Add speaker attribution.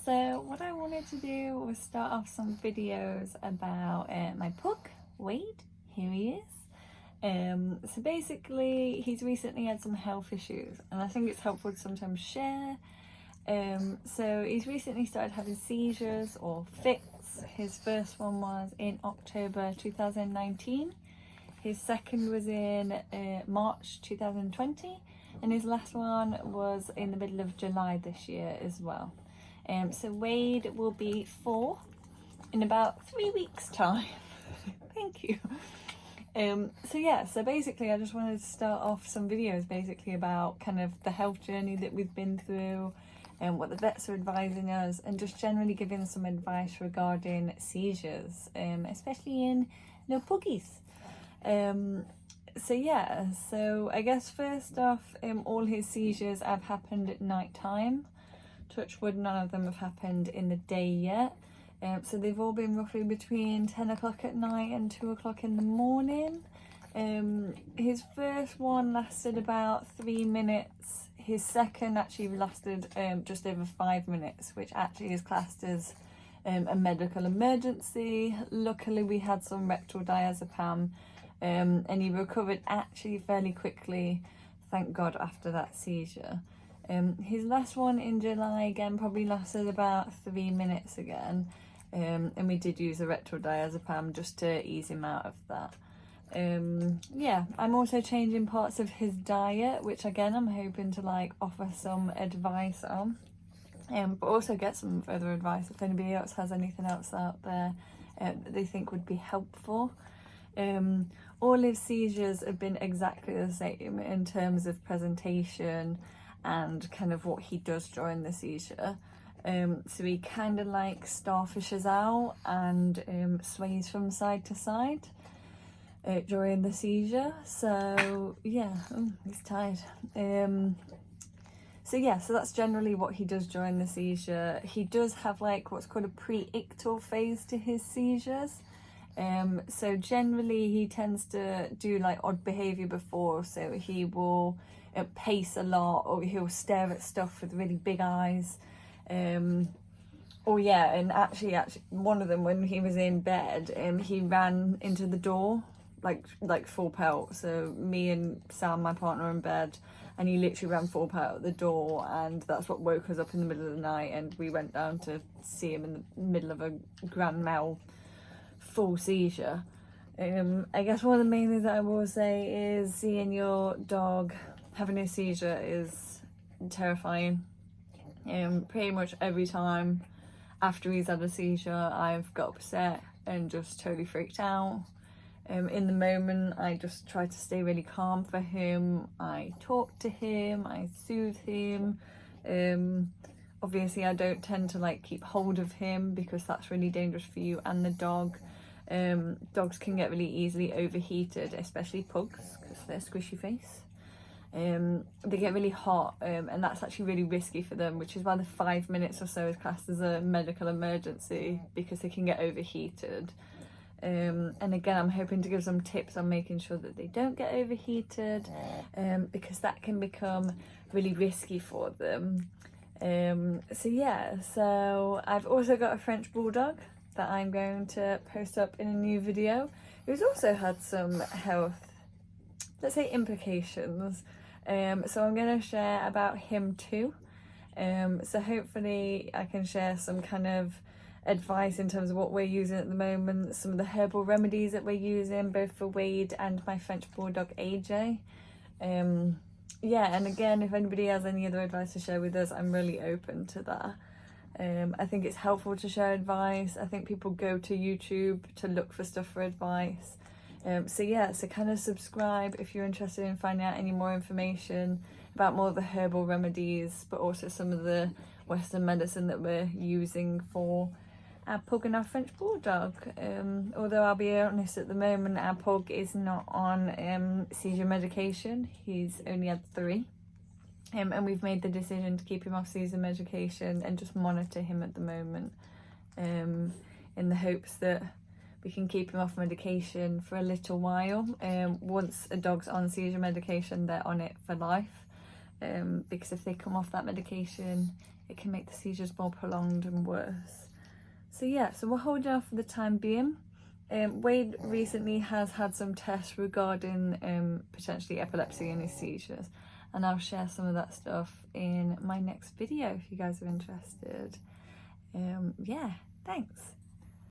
Speaker 1: So what I wanted to do was start off some videos about my pug, Wade. Here he is. So basically he's recently had some health issues, and I think it's helpful to sometimes share. So he's recently started having seizures or fits. His first one was in October 2019. His second was in March 2020, and his last one was in the middle of July this year as well. So Wade will be 4 in about 3 weeks' time. Thank you. So basically I just wanted to start off some videos basically about kind of the health journey that we've been through and what the vets are advising us, and just generally giving some advice regarding seizures, especially in little puggies. So I guess first off, all his seizures have happened at night time. Touch wood, none of them have happened in the day yet. So they've all been roughly between 10 o'clock at night and 2 o'clock in the morning. His first one lasted about 3 minutes. His second actually lasted just over 5 minutes, which actually is classed as a medical emergency. Luckily we had some rectal diazepam, and he recovered actually fairly quickly, thank God, after that seizure. His last one in July again probably lasted about 3 minutes again, and we did use a rectal diazepam just to ease him out of that. I'm also changing parts of his diet, which again I'm hoping to offer some advice on, but also get some further advice if anybody else has anything else out there that they think would be helpful. All his seizures have been exactly the same in terms of presentation and kind of what he does during the seizure. So he kind of starfishes out and sways from side to side during the seizure. So yeah, he's tired. So that's generally what he does during the seizure. He does have what's called a pre-ictal phase to his seizures. So generally he tends to do odd behaviour before, so he will pace a lot, or he'll stare at stuff with really big eyes. And actually one of them, when he was in bed, he ran into the door like full pelt. So me and Sam, my partner, are in bed, and he literally ran full pelt at the door, and that's what woke us up in the middle of the night, and we went down to see him in the middle of a grand mal full seizure. I guess one of the main things that I will say is seeing your dog having a seizure is terrifying. Pretty much every time after he's had a seizure, I've got upset and just totally freaked out. In the moment, I just try to stay really calm for him. I talk to him, I soothe him. Obviously I don't tend to keep hold of him, because that's really dangerous for you and the dog. Dogs can get really easily overheated, especially pugs, because they're squishy face. They get really hot, and that's actually really risky for them, which is why the 5 minutes or so is classed as a medical emergency, because they can get overheated. And again, I'm hoping to give some tips on making sure that they don't get overheated, because that can become really risky for them. So I've also got a French Bulldog that I'm going to post up in a new video, who's also had some health, let's say, implications. So I'm going to share about him too. So hopefully I can share some kind of advice in terms of what we're using at the moment, some of the herbal remedies that we're using, both for Wade and my French Bulldog AJ. And again, if anybody has any other advice to share with us, I'm really open to that. I think it's helpful to share advice. I think people go to YouTube to look for stuff for advice. So kind of subscribe if you're interested in finding out any more information about more of the herbal remedies, but also some of the Western medicine that we're using for our pug and our French Bulldog. Although I'll be honest, at the moment our pug is not on seizure medication. He's only had 3. And we've made the decision to keep him off seizure medication and just monitor him at the moment, in the hopes that we can keep him off medication for a little while. Once a dog's on seizure medication, they're on it for life. because if they come off that medication, it can make the seizures more prolonged and worse. So yeah, so we're holding off for the time being. Wade recently has had some tests regarding potentially epilepsy and his seizures, and I'll share some of that stuff in my next video if you guys are interested. Yeah, thanks.